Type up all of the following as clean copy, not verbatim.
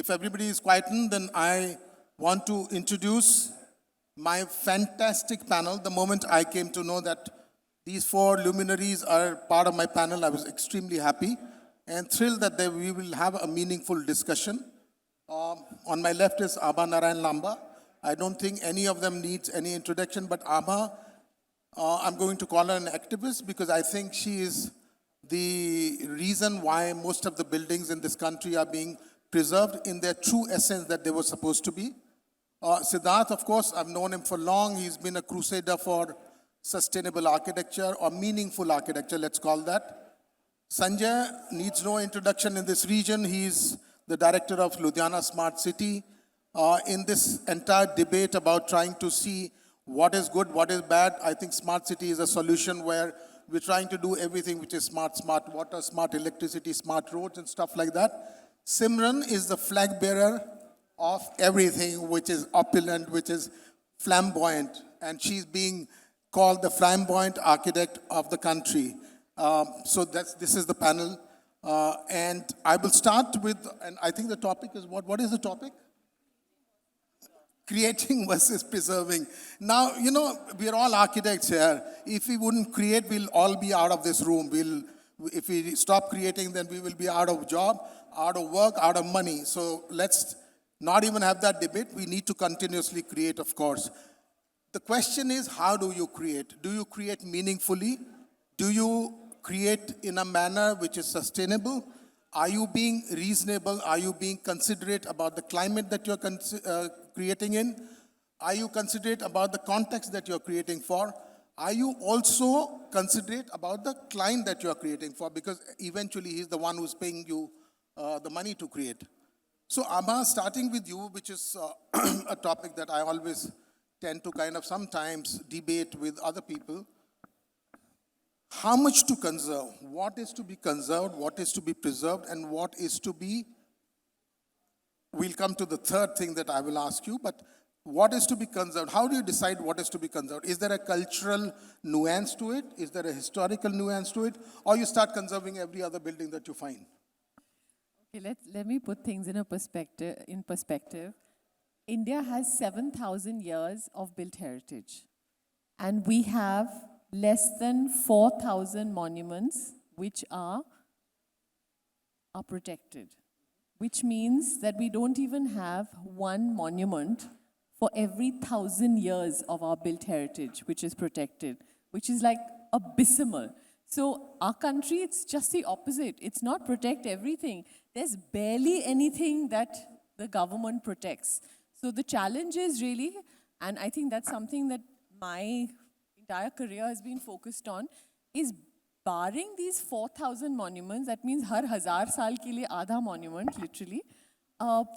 if everybody is quietened, then I want to introduce my fantastic panel. The moment I came to know that these four luminaries are part of my panel, I was extremely happy and thrilled that we will have a meaningful discussion. On my left is Abha Narayan Lamba. I don't think any of them needs any introduction, but Abha, I'm going to call her an activist because I think she is the reason why most of the buildings in this country are being preserved in their true essence that they were supposed to be. Siddharth, of course, I've known him for long. He's been a crusader for sustainable architecture or meaningful architecture, let's call that. Sanjay needs no introduction in this region. He's the director of Ludhiana Smart City. In this entire debate about trying to see what is good, what is bad, I think smart city is a solution where we're trying to do everything which is smart, smart water, smart electricity, smart roads and stuff like that. Simran is the flag bearer of everything which is opulent, which is flamboyant, and she's being called the flamboyant architect of the country. So this is the panel. And I will start with, and I think the topic is what is the topic? Creating versus preserving. Now, you know, we're all architects here. If we wouldn't create, we'll all be out of this room. If we stop creating, then we will be out of job, out of work, out of money. So let's not even have that debate. We need to continuously create, of course. The question is, how do you create? Do you create meaningfully? Do you create in a manner which is sustainable? Are you being reasonable? Are you being considerate about the climate that you're creating in? Are you considerate about the context that you're creating for? Are you also considerate about the client that you're creating for? Because eventually he's the one who's paying you the money to create. So Abha, starting with you, which is a topic that I always tend to kind of sometimes debate with other people. How much to conserve? What is to be conserved? What is to be preserved? And what is to be... We'll come to the third thing that I will ask you, but what is to be conserved? How do you decide what is to be conserved? Is there a cultural nuance to it? Is there a historical nuance to it? Or you start conserving every other building that you find? Okay, let me put things in perspective. India has 7,000 years of built heritage, and we have less than 4,000 monuments which are protected, which means that we don't even have one monument for every 1,000 years of our built heritage, which is protected, which is like abysmal. So our country, it's just the opposite. It's not protect everything. There's barely anything that the government protects. So the challenge is really, and I think that's something that my entire career has been focused on, is barring these 4,000 monuments, that means har 1,000 saal ke liye aadha monument, literally,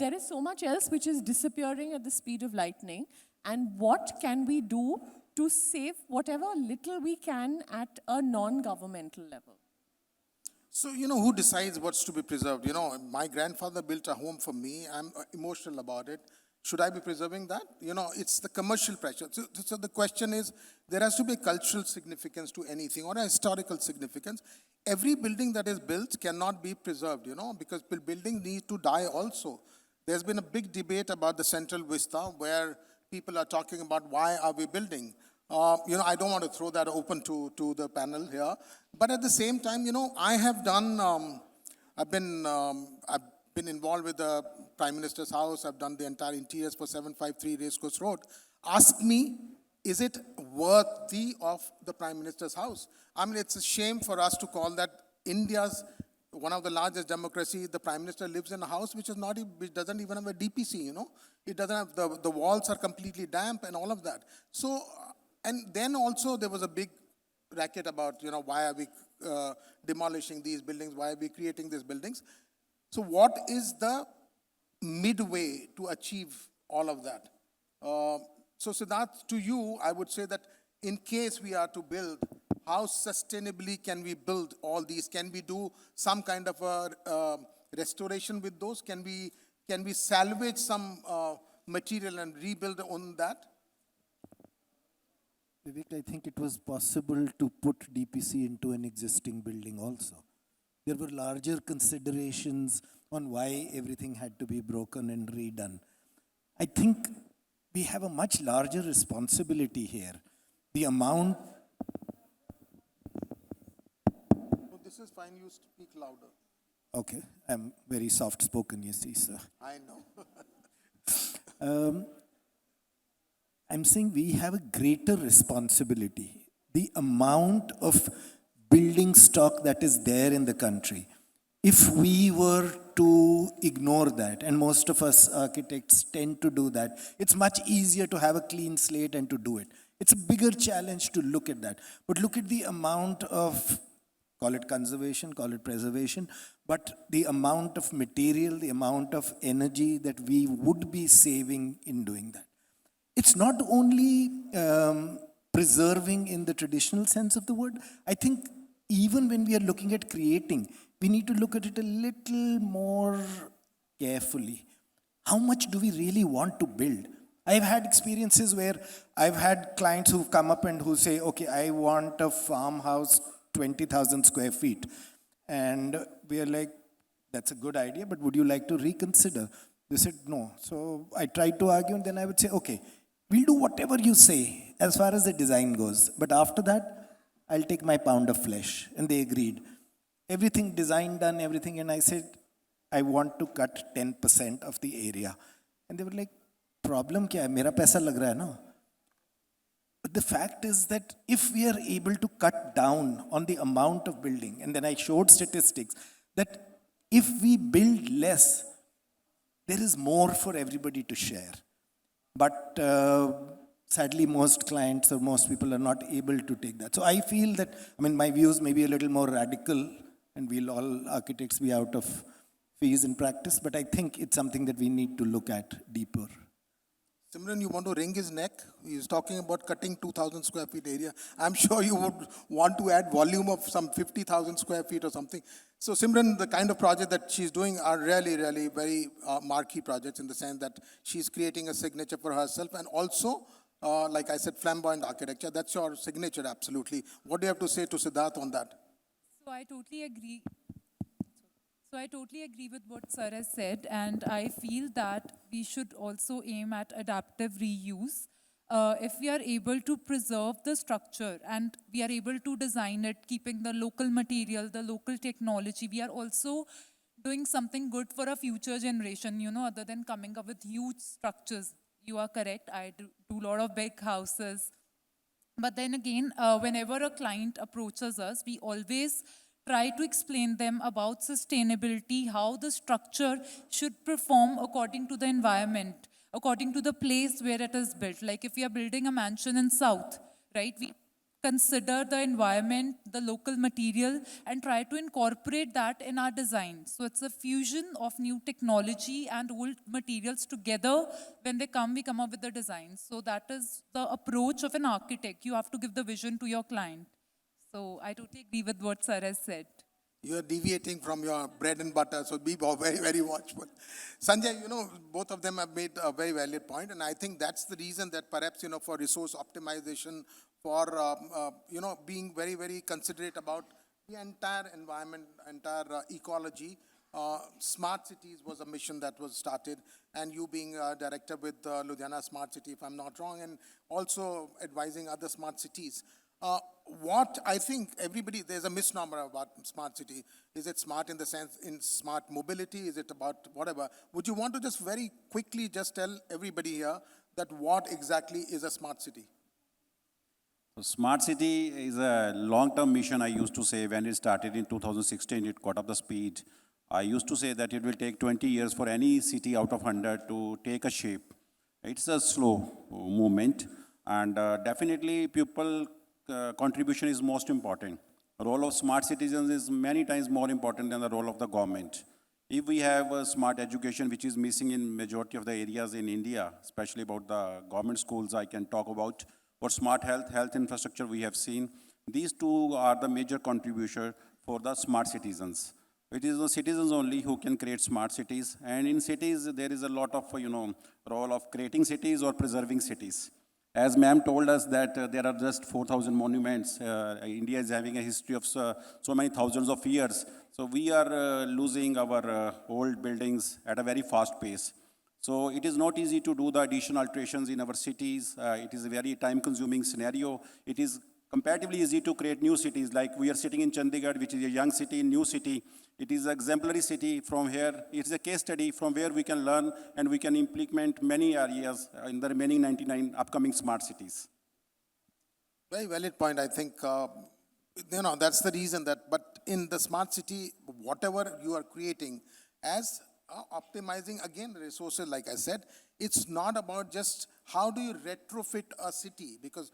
there is so much else which is disappearing at the speed of lightning. And what can we do to save whatever little we can at a non-governmental level? So, you know, who decides what's to be preserved? You know, my grandfather built a home for me. I'm emotional about it. Should I be preserving that? You know, it's the commercial pressure. So the question is, there has to be a cultural significance to anything or a historical significance. Every building that is built cannot be preserved, you know, because buildings need to die also. There's been a big debate about the Central Vista where people are talking about why are we building. You know, I don't want to throw that open to the panel here. But at the same time, you know, I have done, I've been involved with the Prime Minister's house. I've done the entire interiors for 753 Racecourse Road. Ask me, is it worthy of the Prime Minister's house? I mean, it's a shame for us to call that India's one of the largest democracies. The Prime Minister lives in a house which doesn't even have a DPC, you know. It doesn't have, the walls are completely damp and all of that. So, and then also there was a big racket about, you know, why are we demolishing these buildings? Why are we creating these buildings? So what is the midway to achieve all of that? So Siddharth, to you, I would say that in case we are to build, how sustainably can we build all these? Can we do some kind of a restoration with those? Can we salvage some material and rebuild on that? Vivek, I think it was possible to put DPC into an existing building also. There were larger considerations on why everything had to be broken and redone. I think we have a much larger responsibility here. The amount, Oh, this is fine, you speak louder. okay, I'm very soft spoken, you see, sir. I know. I'm saying we have a greater responsibility. The amount of building stock that is there in the country, if we were to ignore that, and most of us architects tend to do that, it's much easier to have a clean slate and to do it. It's a bigger challenge to look at that. But look at the amount of, call it conservation, call it preservation, but the amount of material, the amount of energy that we would be saving in doing that. It's not only preserving in the traditional sense of the word. I think even when we are looking at creating, we need to look at it a little more carefully. How much do we really want to build? I've had experiences where I've had clients who've come up and who say, okay, I want a farmhouse 20,000 square feet. And we are like, that's a good idea, but would you like to reconsider? They said, no. So I tried to argue, and then I would say, okay, we'll do whatever you say as far as the design goes. But after that, I'll take my pound of flesh. And they agreed. Everything design done, everything. And I said, I want to cut 10% of the area. And they were like, problem kya hai? Mera paisa lag raha hai na? But the fact is that if we are able to cut down on the amount of building, and then I showed statistics, that if we build less, there is more for everybody to share. But sadly, most clients or most people are not able to take that. So I feel that, I mean, my views may be a little more radical, and we'll all architects be out of fees in practice, but I think it's something that we need to look at deeper. Simran, you want to wring his neck? He's talking about cutting 2,000 square feet area. I'm sure you would want to add volume of some 50,000 square feet or something. So Simran, the kind of project that she's doing are really, really very marquee projects in the sense that she's creating a signature for herself, and also, like I said, flamboyant architecture. That's your signature, absolutely. What do you have to say to Siddharth on that? So I totally agree. So I totally agree with what Sir has said, and I feel that we should also aim at adaptive reuse. If we are able to preserve the structure and we are able to design it, keeping the local material, the local technology, we are also doing something good for a future generation, you know, other than coming up with huge structures. You are correct. I do a lot of big houses. But then again, whenever a client approaches us, we always try to explain them about sustainability, how the structure should perform according to the environment, according to the place where it is built. Like if we are building a mansion in South, right, we consider the environment, the local material, and try to incorporate that in our design. So it's a fusion of new technology and old materials together. When they come, we come up with the design. So that is the approach of an architect. You have to give the vision to your client. So I totally agree with what Sir has said. You're deviating from your bread and butter, so be very, very watchful. Sanjay, you know, both of them have made a very valid point, and I think that's the reason that perhaps, you know, for resource optimization, for, you know, being very, very considerate about the entire environment, entire ecology, Smart Cities was a mission that was started, and you being director with Ludhiana Smart City, if I'm not wrong, and also advising other smart cities. What I think everybody, there's a misnomer about smart city. Is it smart in the sense, in smart mobility? Is it about whatever? Would you want to just very quickly just tell everybody here that what exactly is a smart city? So Smart City is a long-term mission. I used to say when it started in 2016, it caught up the speed. I used to say that it will take 20 years for any city out of 100 to take a shape. It's a slow movement, and definitely people contribution is most important. The role of smart citizens is many times more important than the role of the government. If we have a smart education, which is missing in majority of the areas in India, especially about the government schools, I can talk about. For smart health infrastructure we have seen. These two are the major contributor for the smart citizens. It is the citizens only who can create smart cities. And in cities, there is a lot of, role of creating cities or preserving cities. As ma'am told us that there are just 4,000 monuments. India is having a history of so many thousands of years. So we are losing our old buildings at a very fast pace. So it is not easy to do the additional alterations in our cities. It is a very time-consuming scenario. It is comparatively easy to create new cities. Like we are sitting in Chandigarh, which is a young city, new city. It is an exemplary city. From here, it is a case study from where we can learn and we can implement many areas in the remaining 99 upcoming smart cities. Very valid point. I think, that's the reason that, but in the smart city, whatever you are creating as optimizing again resources, like I said, it's not about just how do you retrofit a city, because,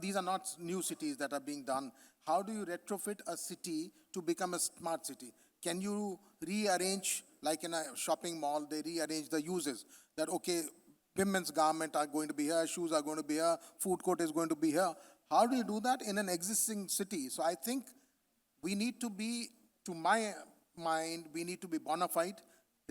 these are not new cities that are being done. How do you retrofit a city to become a smart city? Can you rearrange, like in a shopping mall, they rearrange the uses that, okay, women's garment are going to be here, shoes are going to be here, food court is going to be here. How do you do that in an existing city? So I think we need to be, to my mind, we need to be bona fide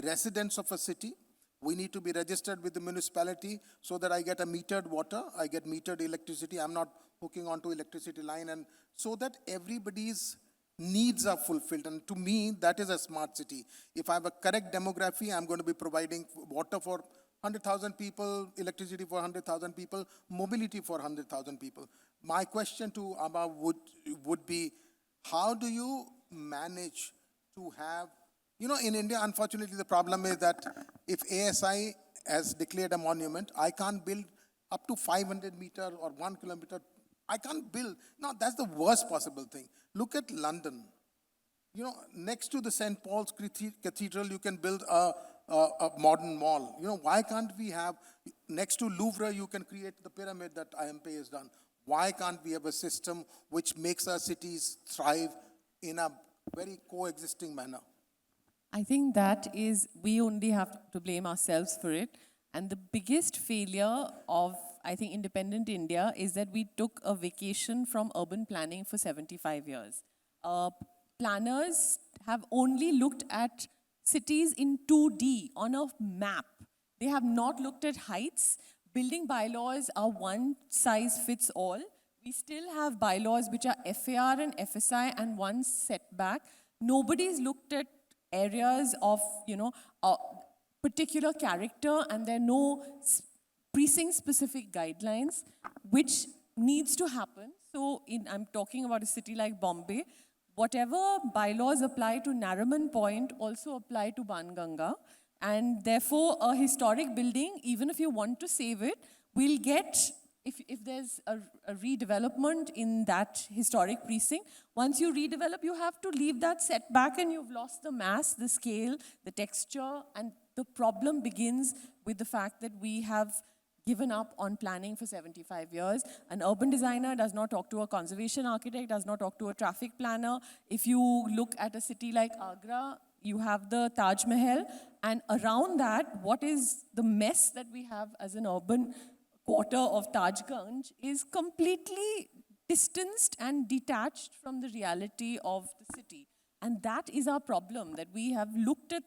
residents of a city. We need to be registered with the municipality so that I get a metered water, I get metered electricity, I'm not hooking onto electricity line, and so that everybody's needs are fulfilled. And to me, that is a smart city. If I have a correct demography, I'm going to be providing water for 100,000 people, electricity for 100,000 people, mobility for 100,000 people. My question to Abba would be, how do you manage to have, in India, unfortunately, the problem is that if ASI has declared a monument, I can't build up to 500 meter or 1 kilometer. I can't build. No, that's the worst possible thing. Look at London. Next to the St. Paul's Cathedral, you can build a modern mall. Why can't we have, next to Louvre, you can create the pyramid that IMP has done. Why can't we have a system which makes our cities thrive in a very coexisting manner? I think that is, we only have to blame ourselves for it. And the biggest failure of, I think, independent India is that we took a vacation from urban planning for 75 years. Planners have only looked at cities in 2D on a map. They have not looked at heights. Building bylaws are one size fits all. We still have bylaws which are FAR and FSI and one setback. Nobody's looked at areas of, particular character, and there are no precinct-specific guidelines, which needs to happen. So I'm talking about a city like Bombay. Whatever bylaws apply to Nariman Point also apply to Banganga. And therefore, a historic building, even if you want to save it, will get, if there's a redevelopment in that historic precinct, once you redevelop, you have to leave that setback and you've lost the mass, the scale, the texture, and the problem begins with the fact that we have given up on planning for 75 years. An urban designer does not talk to a conservation architect, does not talk to a traffic planner. If you look at a city like Agra, you have the Taj Mahal, and around that, what is the mess that we have as an urban quarter of Tajganj is completely distanced and detached from the reality of the city. And that is our problem, that we have looked at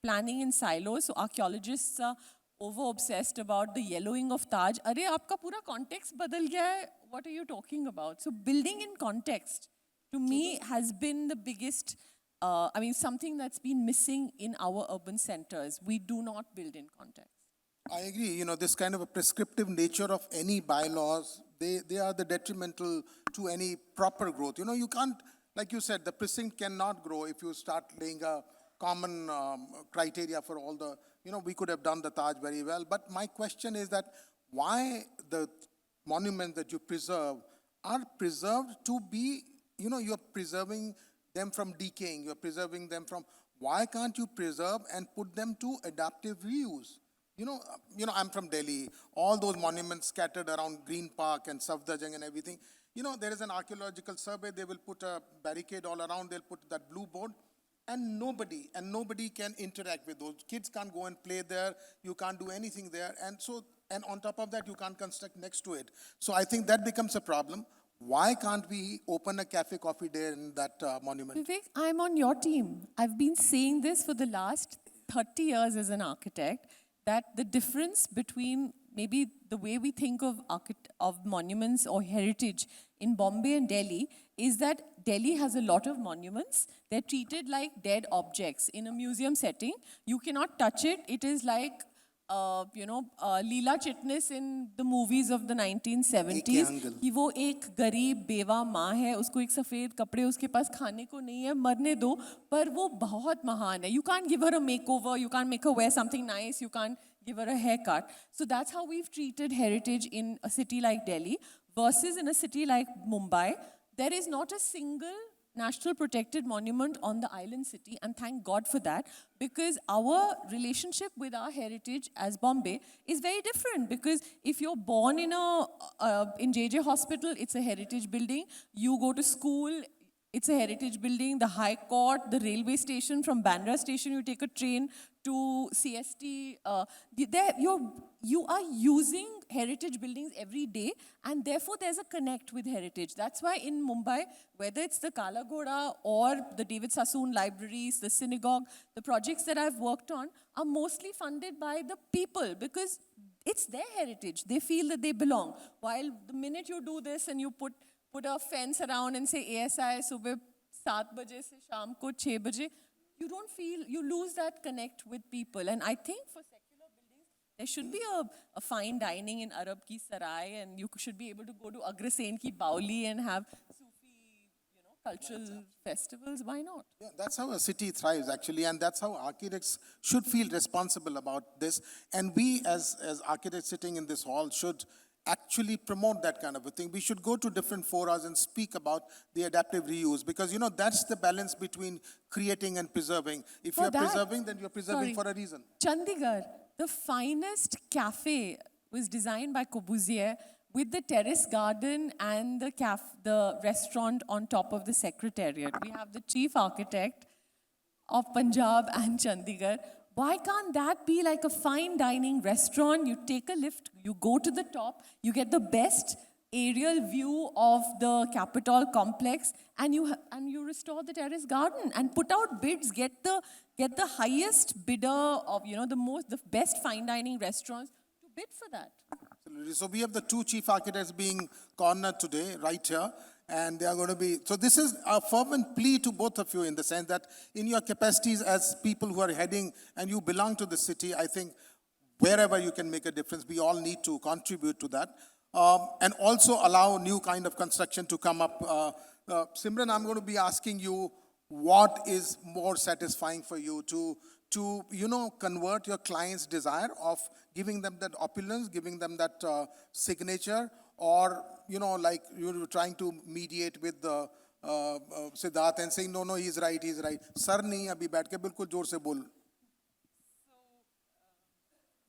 planning in silos. So archaeologists are over-obsessed about the yellowing of Taj. Arre, aapka pura context badal gaya hai. What are you talking about? So building in context, to me, has been the biggest, something that's been missing in our urban centers. We do not build in context. I agree. This kind of a prescriptive nature of any bylaws, they are the detrimental to any proper growth. You can't, like you said, the precinct cannot grow if you start laying a common criteria for all the, we could have done the Taj very well. But my question is that why the monuments that you preserve are preserved to be, you're preserving them from decaying, you're preserving them from, why can't you preserve and put them to adaptive reuse? I'm from Delhi. All those monuments scattered around Green Park and Safdarjung and everything. There is an archaeological survey. They will put a barricade all around. They'll put that blue board. And nobody can interact with those. Kids can't go and play there. You can't do anything there. And on top of that, you can't construct next to it. So I think that becomes a problem. Why can't we open a cafe coffee day in that monument? Vivek, I'm on your team. I've been saying this for the last 30 years as an architect, that the difference between maybe the way we think of of monuments or heritage in Bombay and Delhi is that Delhi has a lot of monuments. They're treated like dead objects in a museum setting. You cannot touch it. It is like Leela Chitnis in the movies of the 1970s. angle. कि वो एक गरीब बेवा माँ है, उसको एक सफ़ेद कपड़े उसके पास खाने को नहीं है, मरने दो, पर वो बहुत महान है. You can't give her a makeover, you can't make her wear something nice, you can't give her a haircut. So that's how we've treated heritage in a city like Delhi versus in a city like Mumbai. There is not a single national protected monument on the island city, and thank God for that, because our relationship with our heritage as Bombay is very different. Because if you're born in in JJ Hospital, it's a heritage building. You go to school, it's a heritage building. The High Court, the railway station, from Bandra station, you take a train to CST. You are using heritage buildings every day, and therefore there's a connect with heritage. That's why in Mumbai, whether it's the Kala Ghoda or the David Sassoon libraries, the synagogue, the projects that I've worked on are mostly funded by the people because it's their heritage. They feel that they belong. While the minute you do this and you put a fence around and say ASI subah 7 baje se sham ko 6 baje, you don't feel, you lose that connect with people. And I think for secular buildings, there should be a fine dining in Arab Ki Sarai, and you should be able to go to Agrasen Ki Bauli and have Sufi, cultural festivals. Why not? Yeah, that's how a city thrives, actually, and that's how architects should feel responsible about this. And we, as architects sitting in this hall, should actually promote that kind of a thing. We should go to different forums and speak about the adaptive reuse, because, that's the balance between creating and preserving. If For you're that- preserving, then you're preserving for a reason. Chandigarh, the finest cafe was designed by Corbusier with the terrace garden and the restaurant on top of the secretariat. We have the chief architect of Punjab and Chandigarh. Why can't that be like a fine dining restaurant? You take a lift, you go to the top, you get the best aerial view of the Capitol complex, and you restore the terrace garden and put out bids. Get the highest bidder of the best fine dining restaurants to bid for that. Absolutely. So we have the two chief architects being cornered today, right here, and they are going to be. So this is a fervent plea to both of you in the sense that in your capacities as people who are heading and you belong to the city, I think wherever you can make a difference, we all need to contribute to that. And also allow new kind of construction to come up. Simran, I'm going to be asking you, what is more satisfying for you to convert your client's desire of giving them that opulence, giving them that signature, or, like you're trying to mediate with the Siddharth and saying, no, he's right. Sir nahi, abhi baith ke bilkul jor se bol.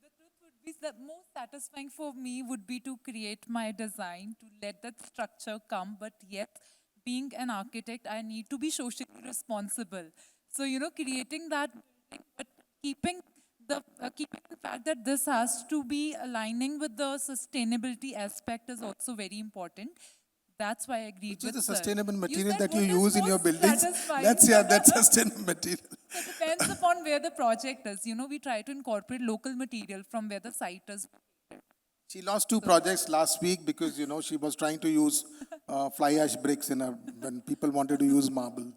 The truth would be that most satisfying for me would be to create my design, to let that structure come, but yet, being an architect, I need to be socially responsible. So, creating that, but keeping the fact that this has to be aligning with the sustainability aspect is also very important. That's why I agree Which with is the sir. sustainable material said that you what is use in your most buildings? satisfying. Let's hear that sustainable material. It depends upon where the project is. We try to incorporate local material from where the site is. She lost 2 projects last week because, she was trying to use fly ash bricks when people wanted to use marble.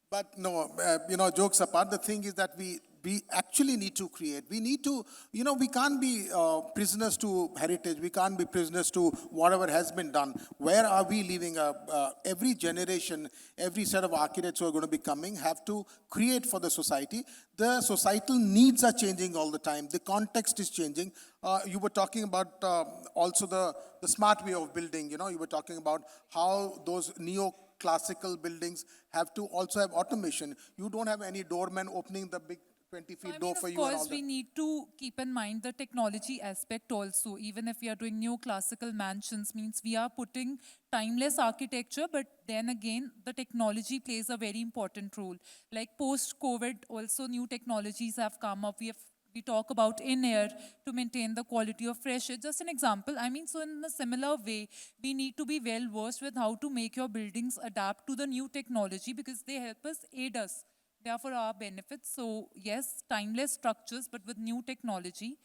But no, jokes apart, the thing is that we actually need to create. We need to, we can't be prisoners to heritage. We can't be prisoners to whatever has been done. Where are we leaving? Every generation, every set of architects who are going to be coming have to create for the society. The societal needs are changing all the time. The context is changing. You were talking about also the smart way of building. You were talking about how those neo-classical buildings have to also have automation. You don't have any doorman opening the big 20-feet door for you. Of and all course, we that. need to keep in mind the technology aspect also. Even if we are doing neoclassical mansions, means we are putting timeless architecture, but then again, the technology plays a very important role. Like post-COVID, also new technologies have come up. We talk about in-air to maintain the quality of fresh air. Just an example, so in a similar way, we need to be well versed with how to make your buildings adapt to the new technology because they help us, aid us. They are for our benefit. So yes, timeless structures, but with new technology,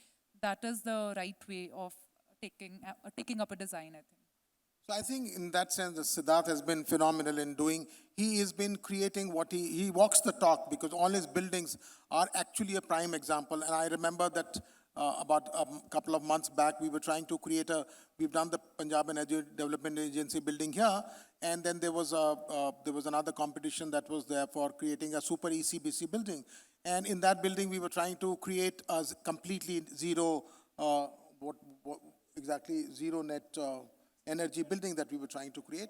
that is the right way of taking up a design, I think. So I think in that sense, Siddharth has been phenomenal in doing. He has been creating what he walks the talk because all his buildings are actually a prime example. And I remember that about a couple of months back, we were trying to create we've done the Punjab Energy Development Agency building here. And then there was another competition that was there for creating a super ECBC building. And in that building, we were trying to create a completely zero, exactly zero net energy building that we were trying to create.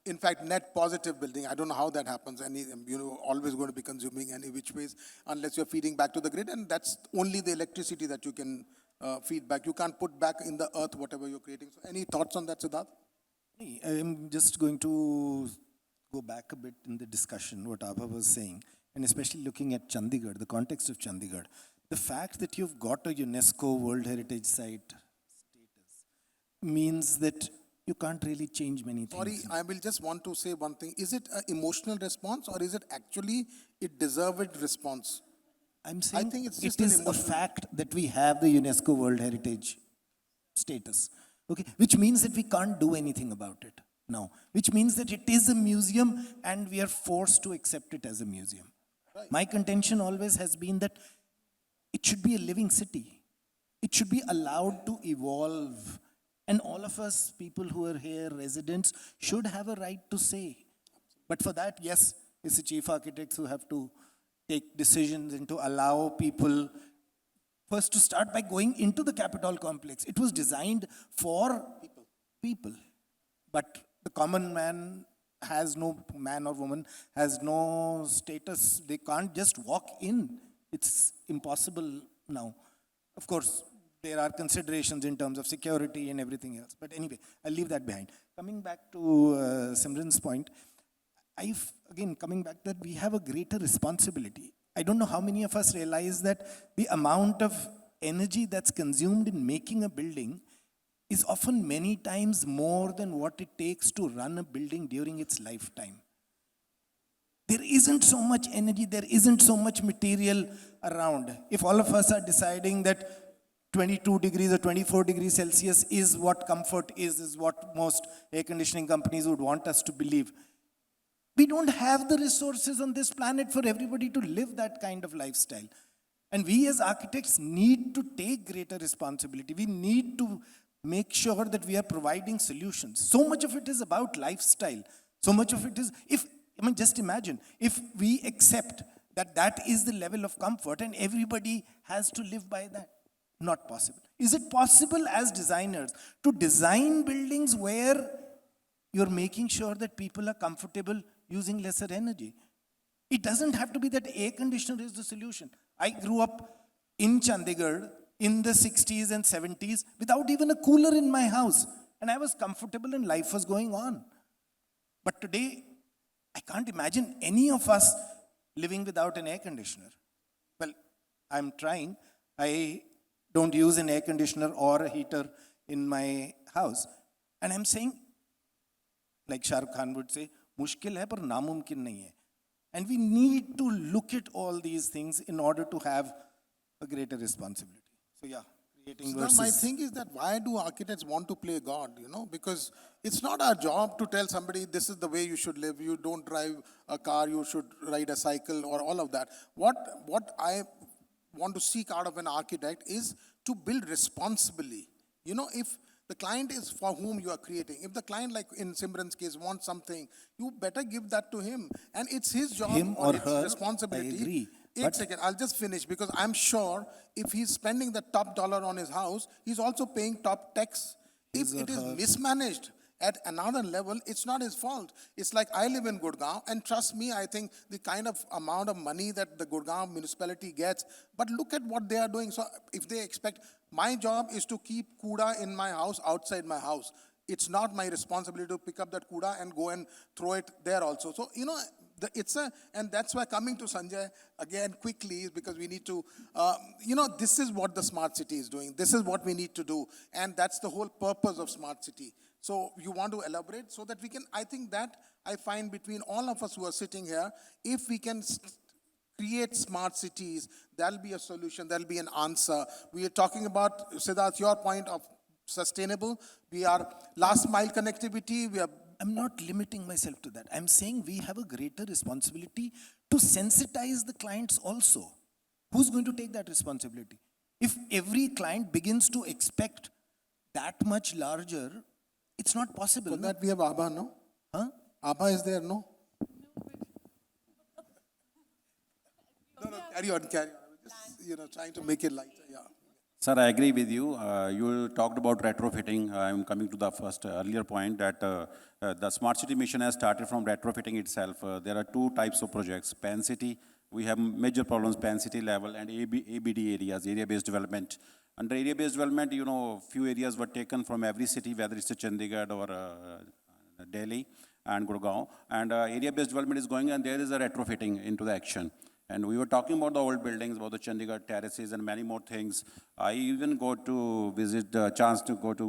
In fact, net positive building. I don't know how that happens. Always going to be consuming any which ways unless you're feeding back to the grid, and that's only the electricity that you can feed back. You can't put back in the earth whatever you're creating. So, any thoughts on that, Siddharth? I'm just going to go back a bit in the discussion, what Abha was saying, and especially looking at Chandigarh, the context of Chandigarh. The fact that you've got a UNESCO World Heritage Site means that you can't really change many Sorry, things. I will just want to say one thing. Is it an emotional response or is it actually a deserved response? I'm saying think it's it just an is a emotional- fact that we have the UNESCO World Heritage status, okay, which means that we can't do anything about it now, which means that it is a museum and we are forced to accept it as a museum. My contention always has been that it should be a living city. It should be allowed to evolve. And all of us, people who are here, residents, should have a right to say. But for that, yes, it's the chief architects who have to take decisions and to allow people first to start by going into the Capitol complex. It was designed for people. But the common man or woman has no status. They can't just walk in. It's impossible now. Of course, there are considerations in terms of security and everything else. But anyway, I'll leave that behind. Coming back to Simran's point, coming back that we have a greater responsibility. I don't know how many of us realize that the amount of energy that's consumed in making a building is often many times more than what it takes to run a building during its lifetime. There isn't so much energy, there isn't so much material around. If all of us are deciding that 22 degrees or 24 degrees Celsius is what comfort is what most air conditioning companies would want us to believe. We don't have the resources on this planet for everybody to live that kind of lifestyle. And we as architects need to take greater responsibility. We need to make sure that we are providing solutions. So much of it is about lifestyle. So much of it is, just imagine, if we accept that that is the level of comfort and everybody has to live by that. Not possible. Is it possible as designers to design buildings where you're making sure that people are comfortable using lesser energy? It doesn't have to be that air conditioner is the solution. I grew up in Chandigarh in the 60s and 70s without even a cooler in my house. And I was comfortable and life was going on. But today, I can't imagine any of us living without an air conditioner. Well, I'm trying. I don't use an air conditioner or a heater in my house. And I'm saying, like Shah Rukh Khan would say, mushkil hai par namumkin nahi hai. And we need to look at all these things in order to have a greater responsibility. So yeah, creating So versus... my thing is that why do architects want to play God, Because it's not our job to tell somebody this is the way you should live. You don't drive a car, you should ride a cycle or all of that. What I want to seek out of an architect is to build responsibly. If the client is for whom you are creating, if the client, like in Simran's case, wants something, you better give that to him. And it's his job Him or or its her, responsibility. I agree. Wait a second, I'll just finish because I'm sure if he's spending the top dollar on his house, he's also paying top tax. If His or it is her. mismanaged at another level, it's not his fault. It's like I live in Gurgaon, and trust me, I think the kind of amount of money that the Gurgaon municipality gets, but look at what they are doing. So if they expect, my job is to keep kuda in my house, outside my house. It's not my responsibility to pick up that kuda and go and throw it there also. So, and that's why coming to Sanjay again quickly is because we need to, this is what the smart city is doing. This is what we need to do. And that's the whole purpose of smart city. So you want to elaborate so that we can, I think that I find between all of us who are sitting here, if we can create smart cities, there'll be a solution, there'll be an answer. We are talking about, Siddharth, your point of sustainable. We are last mile connectivity, we are I'm not limiting myself to that. I'm saying we have a greater responsibility to sensitize the clients also. Who's going to take that responsibility? If every client begins to expect that much larger, it's not possible. for no? that we have ABBA, no? Huh? ABBA is there, no? No, carry on, carry on. I was just, trying to make it lighter, yeah. Sir, I agree with you. You talked about retrofitting. I'm coming to the first earlier point that the Smart City mission has started from retrofitting itself. There are two types of projects. Pan City, we have major problems, Pan City level, and ABD areas, area-based development. Under area-based development, few areas were taken from every city, whether it's a Chandigarh or Delhi and Gurgaon. And area-based development is going, and there is a retrofitting into the action. And we were talking about the old buildings, about the Chandigarh terraces and many more things. I even got to visit, chance to go to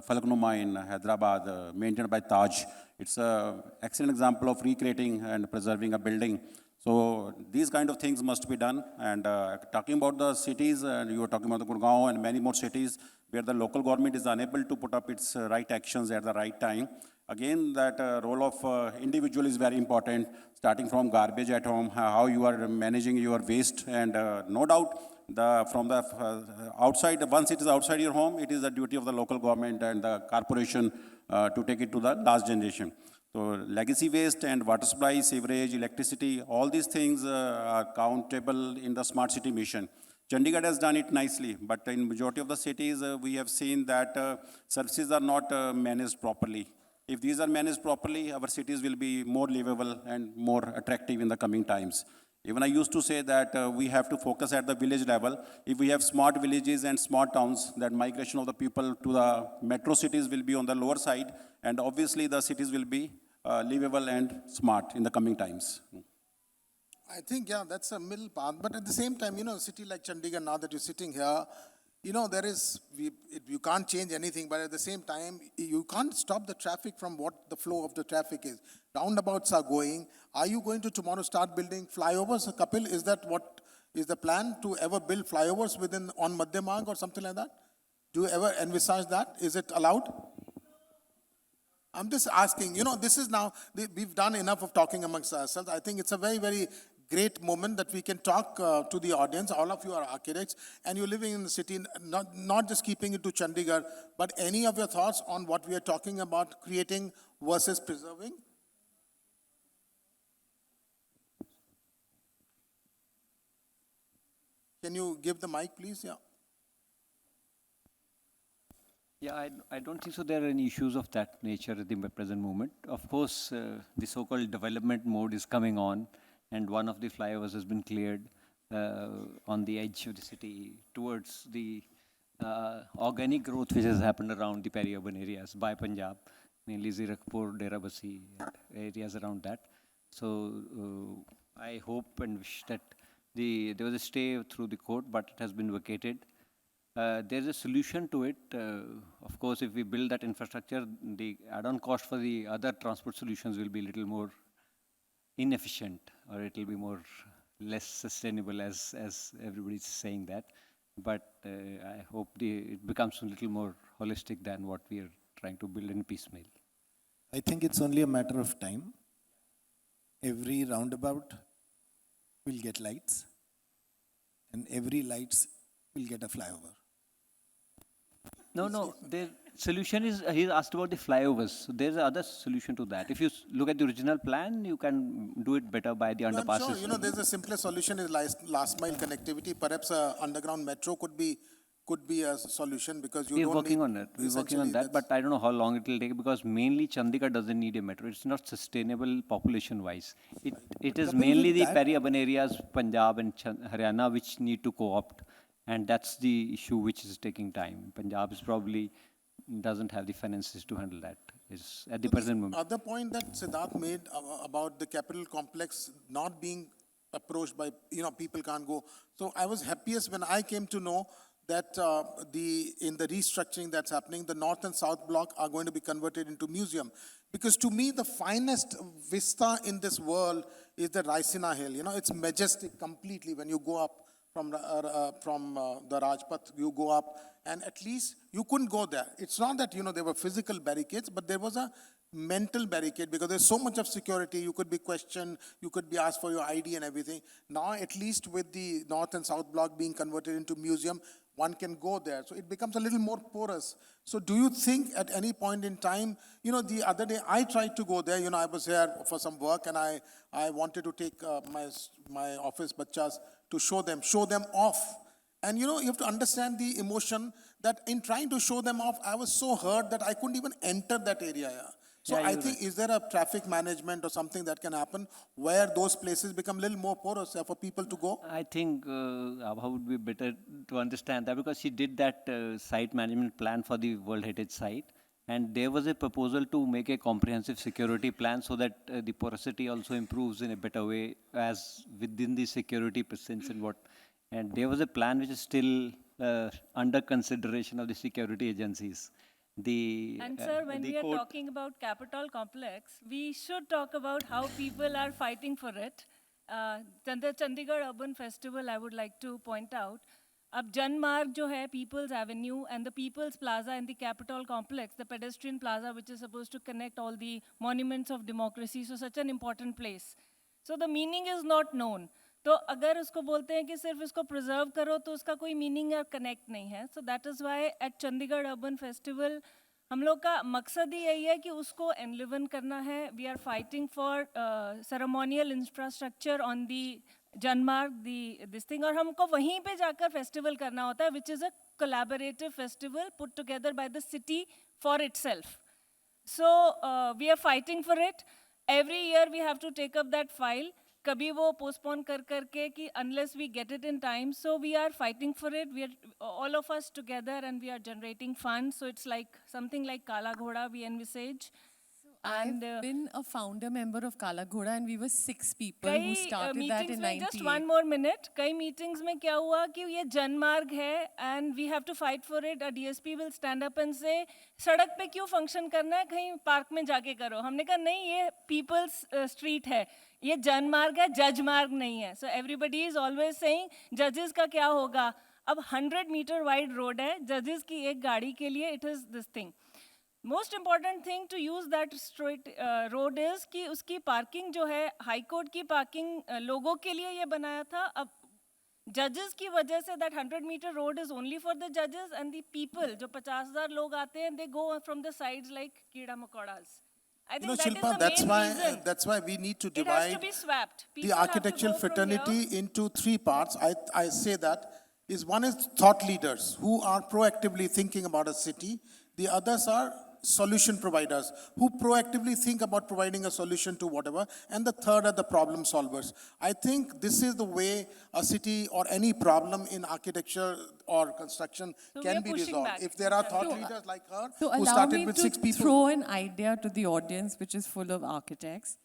Falaknuma in Hyderabad, maintained by Taj. It's an excellent example of recreating and preserving a building. So these kind of things must be done. And talking about the cities, you were talking about the Gurgaon and many more cities where the local government is unable to put up its right actions at the right time. Again, that role of individual is very important, starting from garbage at home, how you are managing your waste, and no doubt, from the outside, once it is outside your home, it is the duty of the local government and the corporation to take it to the last generation. So legacy waste and water supply, sewerage, electricity, all these things are countable in the smart city mission. Chandigarh has done it nicely, but in majority of the cities, we have seen that services are not managed properly. If these are managed properly, our cities will be more livable and more attractive in the coming times. Even I used to say that we have to focus at the village level. If we have smart villages and smart towns, that migration of the people to the metro cities will be on the lower side, and obviously the cities will be livable and smart in the coming times. I think, yeah, that's a middle path. But at the same time, a city like Chandigarh, now that you're sitting here, you can't change anything, but at the same time, you can't stop the traffic from what the flow of the traffic is. Roundabouts are going. Are you going to tomorrow start building flyovers, Kapil? Is that what is the plan, to ever build flyovers on Madhya Marg or something like that? Do you ever envisage that? Is it allowed? I'm just asking, this is now, we've done enough of talking amongst ourselves. I think it's a very, very great moment that we can talk to the audience. All of you are architects, and you're living in the city, not just keeping it to Chandigarh, but any of your thoughts on what we are talking about, creating versus preserving? Can you give the mic, please? Yeah. Yeah, I don't think so there are any issues of that nature at the present moment. Of course, the so-called development mode is coming on, and one of the flyovers has been cleared on the edge of the city towards the organic growth which has happened around the peri-urban areas by Punjab, mainly Zirakpur, Derabasi, areas around that. So I hope and wish that there was a stay through the court, but it has been vacated. There's a solution to it. Of course, if we build that infrastructure, the add-on cost for the other transport solutions will be a little more inefficient, or it will be less sustainable, as everybody's saying that. But I hope it becomes a little more holistic than what we are trying to build in piecemeal. I think it's only a matter of time. Every roundabout will get lights, and every lights will get a flyover. No, the solution is, he asked about the flyovers. So there's another solution to that. If you look at the original plan, you can do it better by the underpasses. I'm sure, there's a simpler solution is last mile connectivity. Perhaps a underground metro could be a solution, because We're working on it. We're working on that, but I don't know how long it will take, because mainly Chandigarh doesn't need a metro. It's not sustainable population-wise. It is mainly the peri-urban areas, Punjab and Haryana, which need to co-opt. And that's the issue which is taking time. Punjab probably doesn't have the finances to handle that at the present moment. Other point that Siddharth made about the capital complex not being approached by, people can't go. So I was happiest when I came to know that in the restructuring that's happening, the north and south block are going to be converted into museum. Because to me, the finest vista in this world is the Raisina Hill. You know, it's majestic completely when you go up from the Rajpath, you go up, and at least you couldn't go there. It's not that, you know, there were physical barricades, but there was a mental barricade because there's so much of security. You could be questioned, you could be asked for your ID and everything. Now, at least with the north and south block being converted into museum, one can go there. So it becomes a little more porous. So do you think at any point in time, you know, the other day I tried to go there, you know, I was here for some work and I wanted to take my office bachas to show them off. And you know, you have to understand the emotion that in trying to show them off, I was so hurt that I couldn't even enter that area. Yeah. So Yeah, I you're think, is there a traffic management or something that can happen where those places become a little more porous for people to go? I think Abha would be better to understand that because she did that site management plan for the World Heritage Site. And there was a proposal to make a comprehensive security plan so that the porosity also improves in a better way as within the security presence and what. And there was a plan which is still under consideration of the security agencies. And sir, when the we are court- talking about Capitol complex, we should talk about how people are fighting for it. The Chandigarh Urban Festival, I would like to point out. अब जनमार्ग जो है People's Avenue and the People's Plaza in the Capitol complex, the pedestrian plaza which is supposed to connect all the monuments of democracy, so such an important place. So the meaning is not known. तो अगर उसको बोलते हैं कि सिर्फ इसको preserve करो तो उसका कोई मीनिंग या कनेक्ट नहीं है. So that is why at Chandigarh urban festival हम लोग का मकसद ही यही है कि उसको एनलिवन करना है. We are fighting for ceremonial infrastructure on the Janmarg this thing, और हमको वहीं पे जाकर फेस्टिवल करना होता है which is a collaborative festival put together by the city for itself. So we are fighting for it. Every year we have to take up that file. कभी वो postpone कर करके कि unless we get it in time. So we are fighting for it. We are all of us together and we are generating funds. So it's like something like Kala Ghoda we envisage. I've been a founder member of Kala Ghoda and we were 6 people who कई started that meetings in में just 98. one more minute. कई meetings में क्या हुआ कि ये जनमार्ग है and we have to fight for it. A DSP will stand up and say सड़क पे क्यों function करना है, कहीं पार्क में जाके करो. हमने कहा नहीं, ये people's street है, ये जनमार्ग है, जज मार्ग नहीं है. So everybody is always saying judges का क्या होगा. अब 100 meter wide road है, judges की एक गाड़ी के लिए it is this thing. Most important thing to use that straight road is कि उसकी पार्किंग जो है हाई कोर्ट की पार्किंग लोगों के लिए ये बनाया था. अब जजेस की वजह से that 100 metre road is only for the जजेस एंड द पीपल जो 50,000 लोग आते हैं they go from the sides like कीड़ा मकोड़ास. I You know, think that Shilpa, is the main reason. that's why we need to It has to divide be swapped. the People have to architectural go from fraternity here. into 3 parts. I say that is one is thought leaders who are proactively thinking about a city. The others are solution providers who proactively think about providing a solution to whatever. And the third are the problem solvers. I think this is the way a city or any problem in architecture or construction So we can are be pushing resolved. back. If there are thought So, leaders like her So who allow started me with to 6 people. throw an idea to the audience, which is full of architects,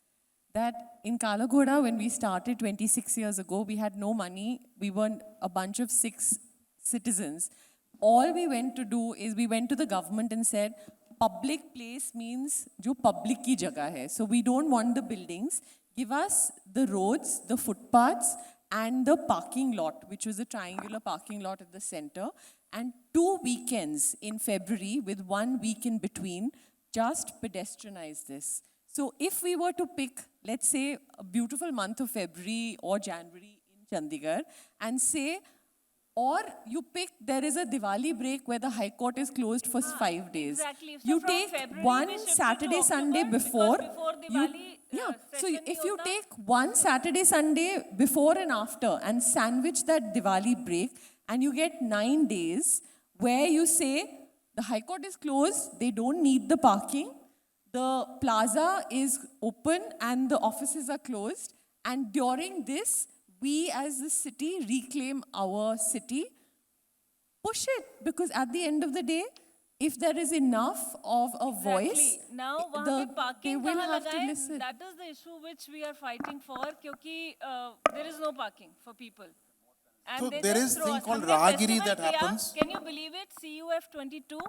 that in Kala Ghoda, when we started 26 years ago, we had no money. We were a bunch of 6 citizens. All we went to do is we went to the government and said, public place means जो public की जगह है. So we don't want the buildings. Give us the roads, the footpaths, and the parking lot, which was a triangular parking lot at the center. And 2 weekends in February, with 1 week in between, just pedestrianize this. So if we were to pick, let's say, a beautiful month of February or January in Chandigarh, and say, or you pick, there is a Diwali break where the High Court is closed for 5 days. Exactly. So You from take February, one we shifted to Saturday, October Sunday because before. before Diwali, yeah. So session if नहीं you होता. take one Saturday, Sunday before and after and sandwich that Diwali break, and you get 9 days where you say the High Court is closed, they don't need the parking, the plaza is open and the offices are closed, and during this, we as the city reclaim our city. Push it, because at the end of the day, if there is enough of a voice, Exactly. Now वहाँ they पे parking will कहाँ have to लगाएं? listen. That is the issue which we are fighting for, क्योंकि there is no parking for people. And So they there just is throw thing us. called हमने Rahagiri festival that किया, happens. Can you believe it? CUF 22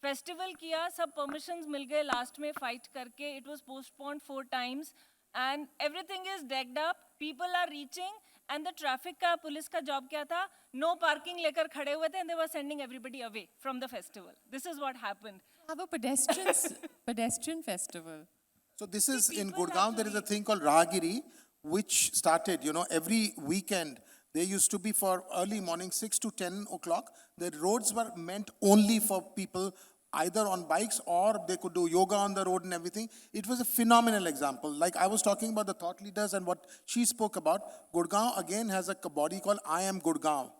festival किया, सब permissions मिल गए last में fight करके. It was postponed 4 times and everything is decked up. People are reaching and the traffic का police का job क्या था? No parking लेकर खड़े हुए थे and they were sending everybody away from the festival. This is what happened. Have a pedestrian festival. So this is in people Gurgaon, have there to is a read. thing called Rahagiri, which started, every weekend. There used to be for early morning, 6 to 10 o'clock. The roads were meant only for people either on bikes or they could do yoga on the road and everything. It was a phenomenal example. Like I was talking about the thought leaders and what she spoke about. Gurgaon again has a body called I Am Gurgaon.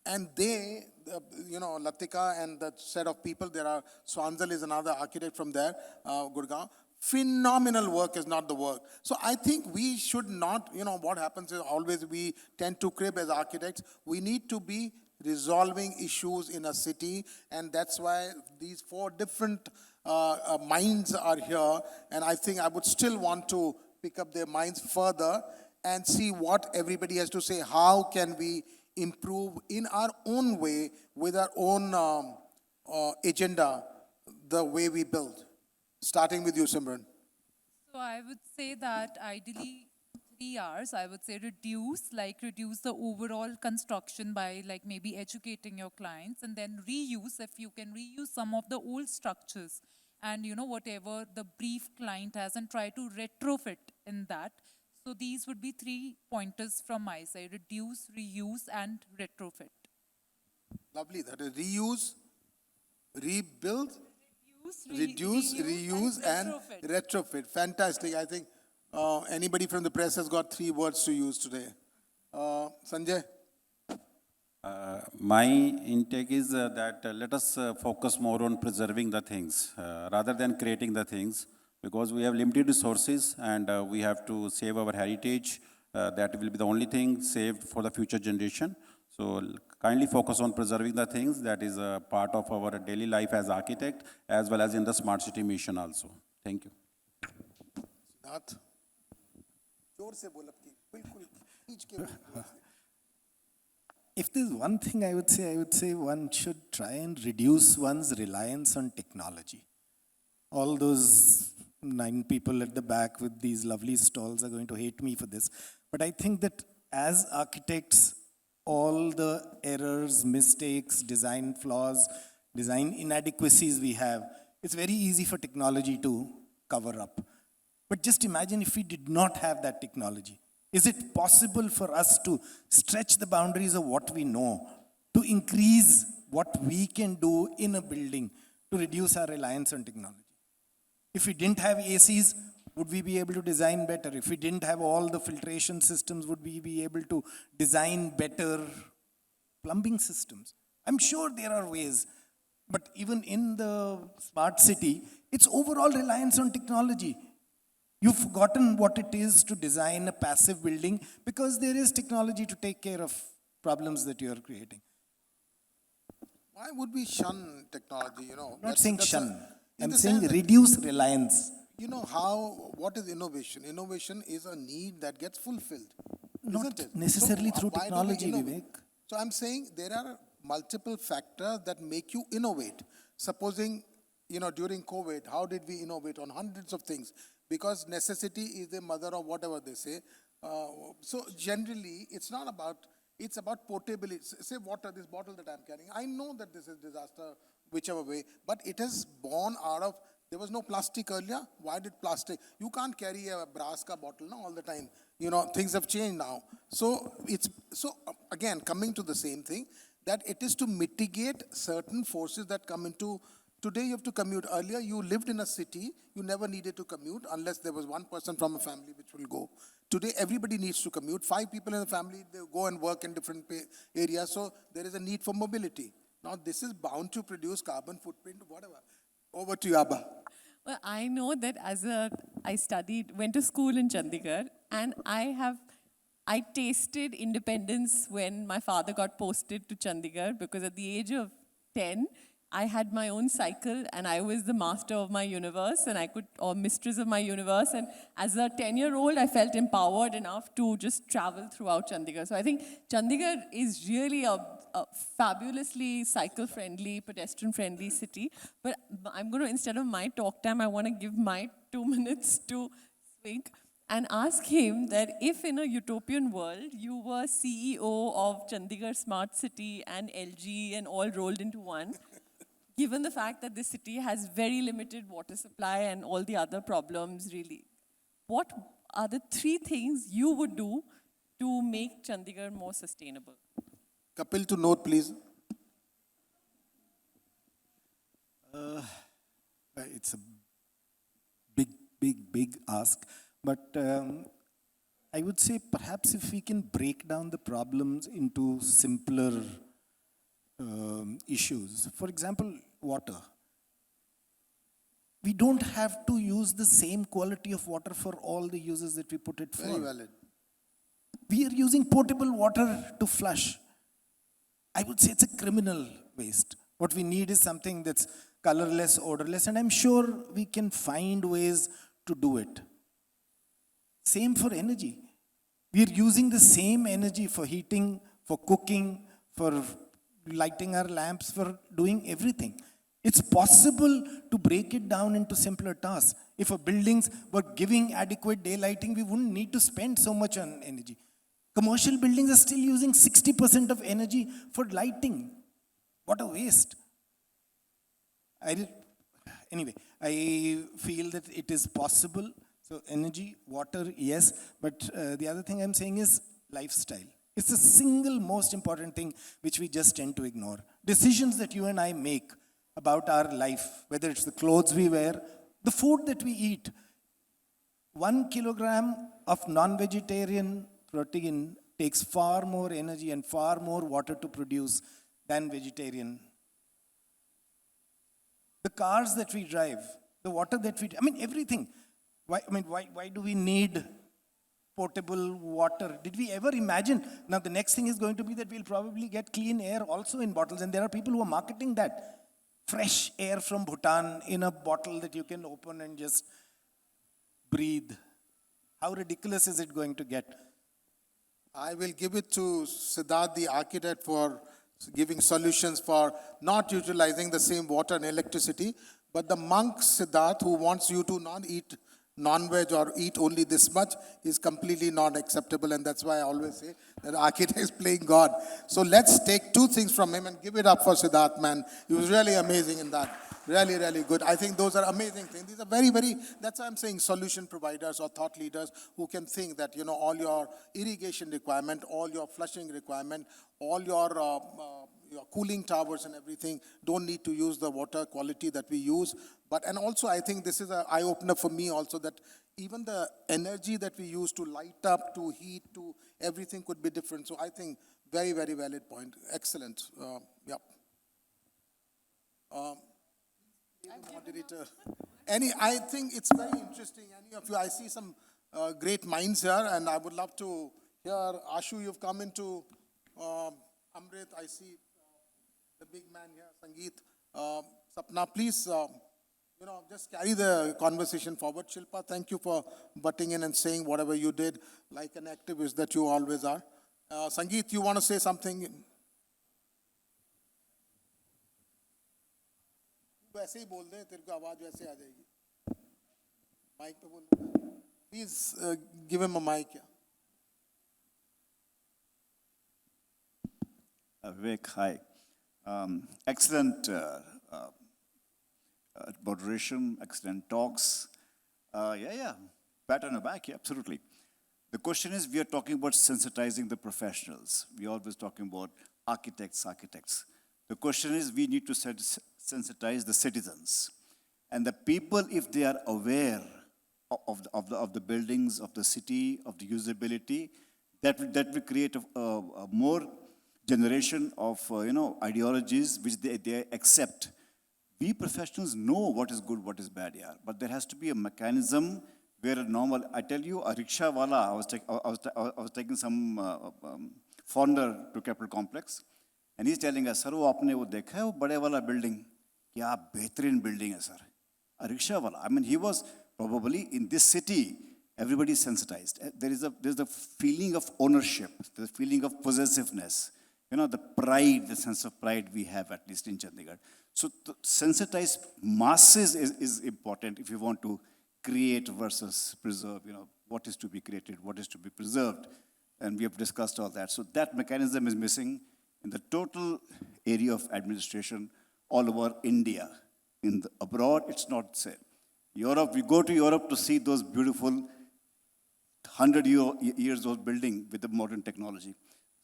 And they, Latika and the set of people, there are, Swanzal is another architect from there, Gurgaon. Phenomenal work is not the work. So I think we should not, what happens is always we tend to crib as architects. We need to be resolving issues in a city, and that's why these 4 different minds are here. And I think I would still want to pick up their minds further and see what everybody has to say. How can we improve in our own way with our own agenda the way we build? Starting with you, Simran. So I would say that ideally 3 hours, I would say reduce the overall construction by like maybe educating your clients, and then reuse, if you can reuse some of the old structures and whatever the brief client has and try to retrofit in that. So these would be 3 pointers from my side: reduce, reuse and retrofit. Lovely. That is reuse, rebuild, Reduce, reduce, reuse, and retrofit. Fantastic. I think anybody from the press has got 3 words to use today. Sanjay? My intake is that let us focus more on preserving the things rather than creating the things, because we have limited resources and we have to save our heritage. That will be the only thing saved for the future generation. So kindly focus on preserving the things. That is a part of our daily life as architect, as well as in the smart city mission also. Thank you. Siddharth? जोर से बोल अपनी, बिल्कुल खींच के बोल, जोर से. If there's one thing I would say one should try and reduce one's reliance on technology. All those 9 people at the back with these lovely stalls are going to hate me for this. But I think that as architects, all the errors, mistakes, design flaws, design inadequacies we have, it's very easy for technology to cover up. But just imagine if we did not have that technology. Is it possible for us to stretch the boundaries of what we know, to increase what we can do in a building, to reduce our reliance on technology? If we didn't have ACs, would we be able to design better? If we didn't have all the filtration systems, would we be able to design better plumbing systems? I'm sure there are ways. But even in the smart city, it's overall reliance on technology. You've forgotten what it is to design a passive building because there is technology to take care of problems that you're creating. Why would we shun technology, I'm not That's- saying that's shun. in I'm the saying sense that- reduce reliance. What is innovation? Innovation is a need that gets fulfilled, Not isn't it? necessarily through why do we technology, innovate? Vivek. So I'm saying there are multiple factors that make you innovate. Supposing, during COVID, how did we innovate on hundreds of things? Because necessity is the mother of whatever they say. So generally, it's about portability. Say water, this bottle that I'm carrying. I know that this is disaster, whichever way, but it is born out of, there was no plastic earlier. Why did plastic? You can't carry a brass ka bottle all the time. Things have changed now. So again, coming to the same thing, that it is to mitigate certain forces that come into. Today you have to commute. Earlier you lived in a city, you never needed to commute unless there was one person from a family which will go. Today everybody needs to commute. 5 people in the family, they go and work in different areas, so there is a need for mobility. Now this is bound to produce carbon footprint, whatever. Over to you, Abba. Well, I know that went to school in Chandigarh, and I tasted independence when my father got posted to Chandigarh, because at the age of 10, I had my own cycle and I was the master of my universe and or mistress of my universe. And as a 10-year-old, I felt empowered enough to just travel throughout Chandigarh. So I think Chandigarh is really a fabulously cycle-friendly, pedestrian-friendly city. But I'm going to, instead of my talk time, I want to give my 2 minutes to Swig and ask him that if in a utopian world you were CEO of Chandigarh Smart City and LG and all rolled into one, given the fact that this city has very limited water supply and all the other problems really, what are the 3 things you would do to make Chandigarh more sustainable? Kapil, to note, please. It's a big ask. But I would say perhaps if we can break down the problems into simpler issues. For example, water. We don't have to use the same quality of water for all the uses that we put it for. Very valid. We are using potable water to flush. I would say it's a criminal waste. What we need is something that's colorless, odorless, and I'm sure we can find ways to do it. Same for energy. We are using the same energy for heating, for cooking, for lighting our lamps, for doing everything. It's possible to break it down into simpler tasks. If our buildings were giving adequate daylighting, we wouldn't need to spend so much on energy. Commercial buildings are still using 60% of energy for lighting. What a waste. Anyway, I feel that it is possible. So energy, water, yes. But the other thing I'm saying is lifestyle. It's the single most important thing which we just tend to ignore. Decisions that you and I make about our life, whether it's the clothes we wear, the food that we eat. 1 kilogram of non-vegetarian protein takes far more energy and far more water to produce than vegetarian. The cars that we drive, the water that we, everything. Why do we need potable water? Did we ever imagine? Now the next thing is going to be that we'll probably get clean air also in bottles, and there are people who are marketing that. Fresh air from Bhutan in a bottle that you can open and just breathe. How ridiculous is it going to get? I will give it to Siddharth, the architect, for giving solutions for not utilizing the same water and electricity. But the monk, Siddharth, who wants you to not eat non-veg or eat only this much is completely not acceptable. And that's why I always say that architect is playing God. So let's take 2 things from him and give it up for Siddharth, man. He was really amazing in that. Really, really good. I think those are amazing things. These are very, that's why I'm saying solution providers or thought leaders who can think that, all your irrigation requirement, all your flushing requirement, all your cooling towers and everything don't need to use the water quality that we use. And also I think this is an eye-opener for me also that even the energy that we use to light up, to heat, to everything could be different. So I think very, very valid point. Excellent. Yeah. Moderator. I think it's very interesting. Any of you, I see some great minds here, and I would love to hear. Ashu, you've come into Amrit. I see the big man here, Sangeet. Sapna, please, just carry the conversation forward. Shilpa, thank you for butting in and saying whatever you did, like an activist that you always are. Sangeet, you want to say something? वैसे ही बोल दे तेरे को आवाज वैसे आ जाएगी mike पे बोल please give him a mike Vivek, hi. Excellent moderation, excellent talks. Pat on the back, yeah, absolutely. The question is, we are talking about sensitizing the professionals. We are always talking about architects. The question is, we need to sensitize the citizens. And the people, if they are aware of the buildings, of the city, of the usability, that will create a more generation of ideologies which they accept. We professionals know what is good, what is bad, yeah. But there has to be a mechanism where a normal, I tell you, a rickshaw wala, I was taking some foreigner to Capital Complex, and he's telling us, sir, wo aapne wo dekha hai, wo bade wala building, क्या बेहतरीन building है sir. A rickshaw wala. I mean, he was probably in this city. Everybody is sensitized. There's a feeling of ownership. There's a feeling of possessiveness. You know, the pride, the sense of pride we have at least in Chandigarh. So to sensitize masses is important if you want to create versus preserve. You know, what is to be created, what is to be preserved, and we have discussed all that. So that mechanism is missing in the total area of administration all over India. In the abroad, it's not the same. Europe, we go to Europe to see those beautiful 100 years old building with the modern technology.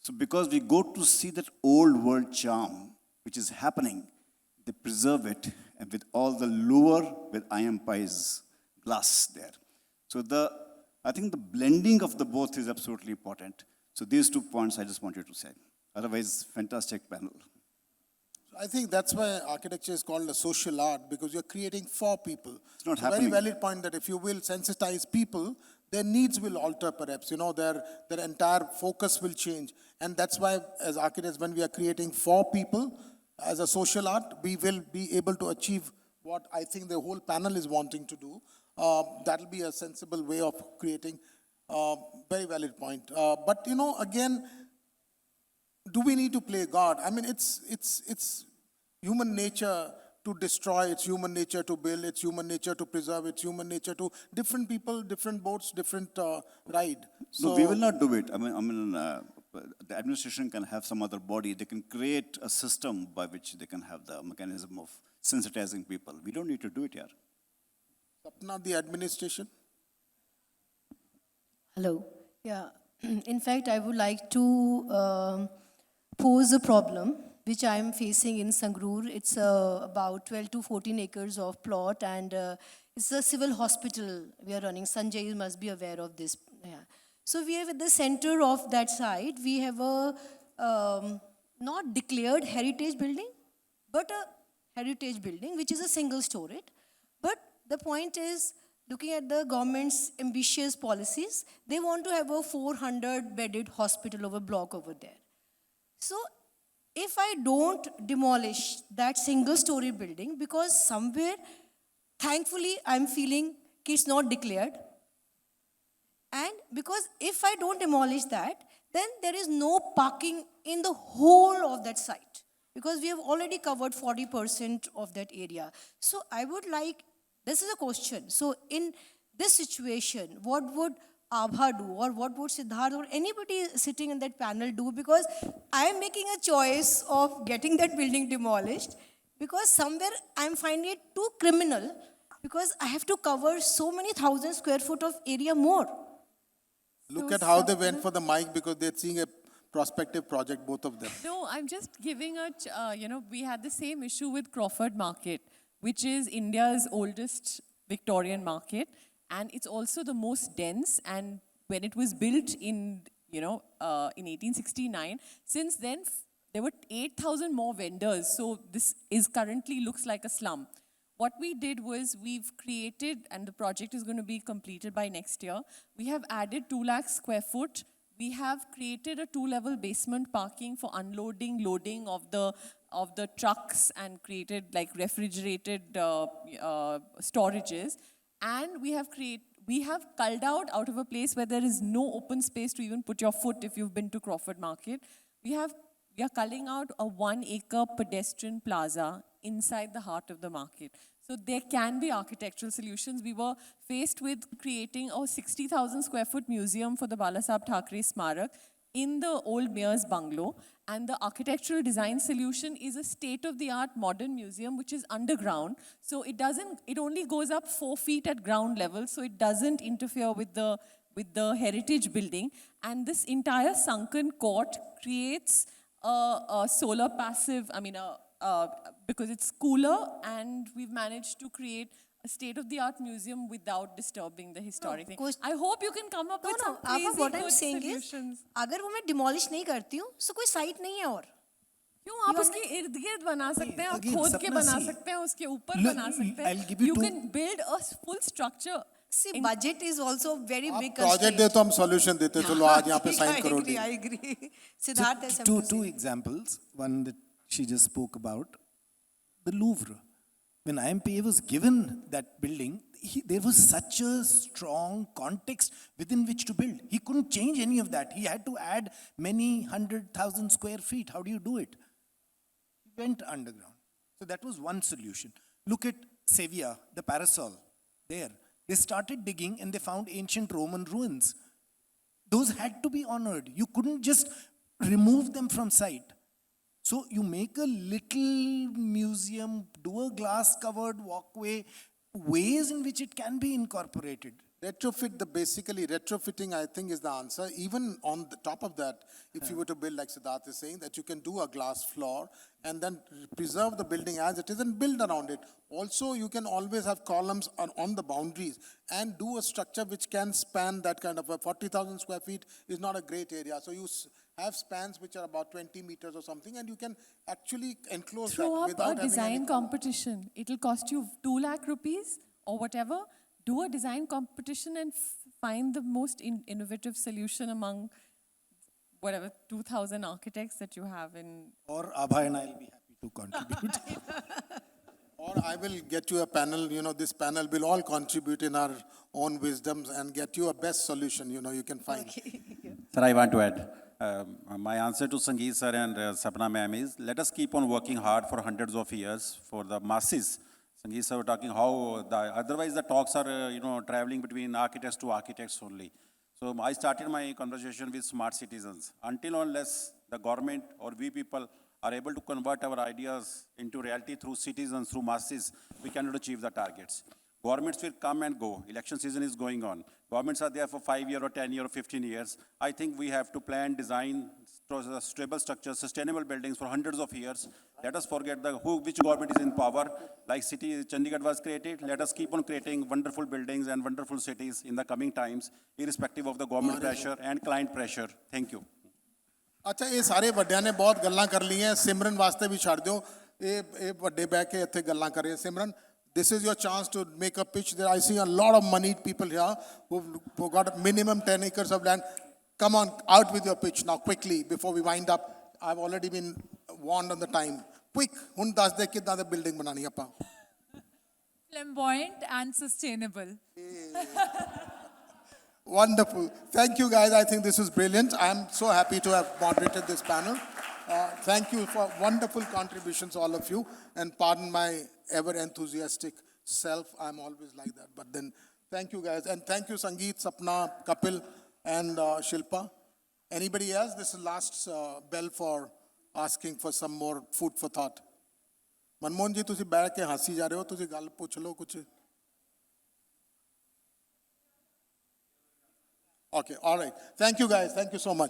So because we go to see that old world charm, which is happening, they preserve it, and with all the lure with iron pies glass there. So I think the blending of the both is absolutely important. So these 2 points I just wanted to say. Otherwise, fantastic panel. I think that's why architecture is called a social art, because you're creating for people. It's not It's a very happening. valid point that if you will sensitize people, their needs will alter perhaps, you know, their entire focus will change. And that's why as architects, when we are creating for people as a social art, we will be able to achieve what I think the whole panel is wanting to do. That'll be a sensible way of creating, very valid point. But you know, again, do we need to play God? I mean, it's human nature to destroy, it's human nature to build, it's human nature to preserve, it's human nature to different people, different boats, different ride. No, we will not do it. I mean, the administration can have some other body. They can create a system by which they can have the mechanism of sensitizing people. We don't need to do it here. Sapna, the administration. Hello. Yeah. In fact, I would like to pose a problem which I am facing in Sangrur. It's about 12 to 14 acres of plot, and it's a civil hospital we are running. Sanjay must be aware of this. Yeah. So we have at the center of that site, we have a not declared heritage building, but a heritage building which is a single storied. But the point is, looking at the government's ambitious policies, they want to have a 400-bedded hospital over block over there. So if I don't demolish that single-story building, because somewhere, thankfully, I'm feeling it's not declared, and because if I don't demolish that, then there is no parking in the whole of that site, because we have already covered 40% of that area. So I would like, this is a question. So in this situation, what would Abha do, or what would Siddharth or anybody sitting in that panel do? Because I am making a choice of getting that building demolished, because somewhere I'm finding it too criminal, because I have to cover so many 1,000 square foot of area more. Look at how they went for the mic, because they're seeing a prospective project, both of them. No, I'm just giving we had the same issue with Crawford Market, which is India's oldest Victorian market. And it's also the most dense. And when it was built in 1869, since then, there were 8,000 more vendors. So this is currently looks like a slum. What we did was we've created, and the project is going to be completed by next year, we have added 2 lakh square foot. We have created a 2-level basement parking for unloading, loading of the trucks, and created like refrigerated storages. And we have culled out of a place where there is no open space to even put your foot if you've been to Crawford Market. We are culling out a 1-acre pedestrian plaza inside the heart of the market. So there can be architectural solutions. We were faced with creating a 60,000 square foot museum for the Balasaheb Thackeray Smarak in the old mayor's bungalow. And the architectural design solution is a state-of-the-art modern museum which is underground. So it only goes up 4 feet at ground level, so it doesn't interfere with the heritage building. And this entire sunken court creates a solar passive, because it's cooler, and we've managed to create a state-of-the-art museum without disturbing the historic thing. I hope you can come up with some crazy what I'm good saying solutions. is, अगर वो मैं demolish नहीं करती हूँ, so कोई site नहीं है और. क्यों आप उसके इर्द गिर्द बना सकते हैं, आप again, खोद के Sapna, बना see, सकते हैं, उसके ऊपर look, बना सकते I'll हैं. give you You two- can build a full structure. See, budget is also very आप big प्रोजेक्ट constraint. दे तो हम सॉल्यूशन देते, चलो आज यहाँ पे साइन करो. I agree. Siddharth has Two something to say. examples. One that she just spoke about, the Louvre. when IMPA was given that building, there was such a strong context within which to build. He couldn't change any of that. He had to add many 100,000 square feet. How do you do it? He went underground. So that was one solution. Look at Sevilla, the Parasol, there. They started digging and they found ancient Roman ruins. Those had to be honored. You couldn't just remove them from sight. So you make a little museum, do a glass-covered walkway, ways in which it can be incorporated. Basically retrofitting, I think, is the answer. Even on the top of that, if you were to build, like Siddharth is saying, that you can do a glass floor and then preserve the building as it is and build around it. Also, you can always have columns on the boundaries and do a structure which can span that kind of 40,000 square feet is not a great area. So you have spans which are about 20 meters or something, and you can actually enclose Throw that up without a having design any competition. It'll cost you 2 lakh rupees or whatever. Do a design competition and find the most innovative solution among whatever 2,000 architects that you have in. Or Abhay and I will be happy to contribute. Or I will get you a panel, this panel will all contribute in our own wisdoms and get you a best solution, you can find. Sir, I want to add. My answer to Sangeet sir and Sapna ma'am is, let us keep on working hard for hundreds of years for the masses. Sangeet sir were talking how, otherwise the talks are, traveling between architects to architects only. So I started my conversation with smart citizens. Until unless the government or we people are able to convert our ideas into reality through citizens, through masses, we cannot achieve the targets. Governments will come and go. Election season is going on. Governments are there for 5 years or 10 years or 15 years. I think we have to plan, design stable structures, sustainable buildings for hundreds of years. Let us forget which government is in power. Like city Chandigarh was created, let us keep on creating wonderful buildings and wonderful cities in the coming times, irrespective of the government pressure and client pressure. Thank you. अच्छा ये सारे ਵੱਡਿਆਂ ਨੇ बहुत ਗੱਲਾਂ कर ली हैं सिमरन वास्ते भी ਛੱਡ ਦਿਓ ਇਹ ਵੱਡੇ ਬਹਿ ਕੇ ਇੱਥੇ ਗੱਲਾਂ ਕਰ ਰਹੇ ਸਿਮਰਨ this is your chance to make a pitch there I see a lot of moneyed people here who got minimum 10 acres of land come on out with your pitch now quickly before we wind up I've already been warned on the time quick ਹੁਣ ਦੱਸ ਦੇ ਕਿੱਦਾਂ ਦੀ building ਬਣਾਣੀ ਆਪਾਂ Flamboyant and sustainable. Wonderful. Thank you, guys. I think this is brilliant. I'm so happy to have moderated this panel. Thank you for wonderful contributions, all of you. And pardon my ever-enthusiastic self. I'm always like that. But then, thank you, guys. And thank you, Sangeet, Sapna, Kapil, and Shilpa. Anybody else? This is last bell for asking for some more food for thought. Manmohan जी, तुसी बैठ के हंसी जा रहे हो, तुसी गल पूछ लो कुछ. Okay, all right. Thank you, guys. Thank you so much.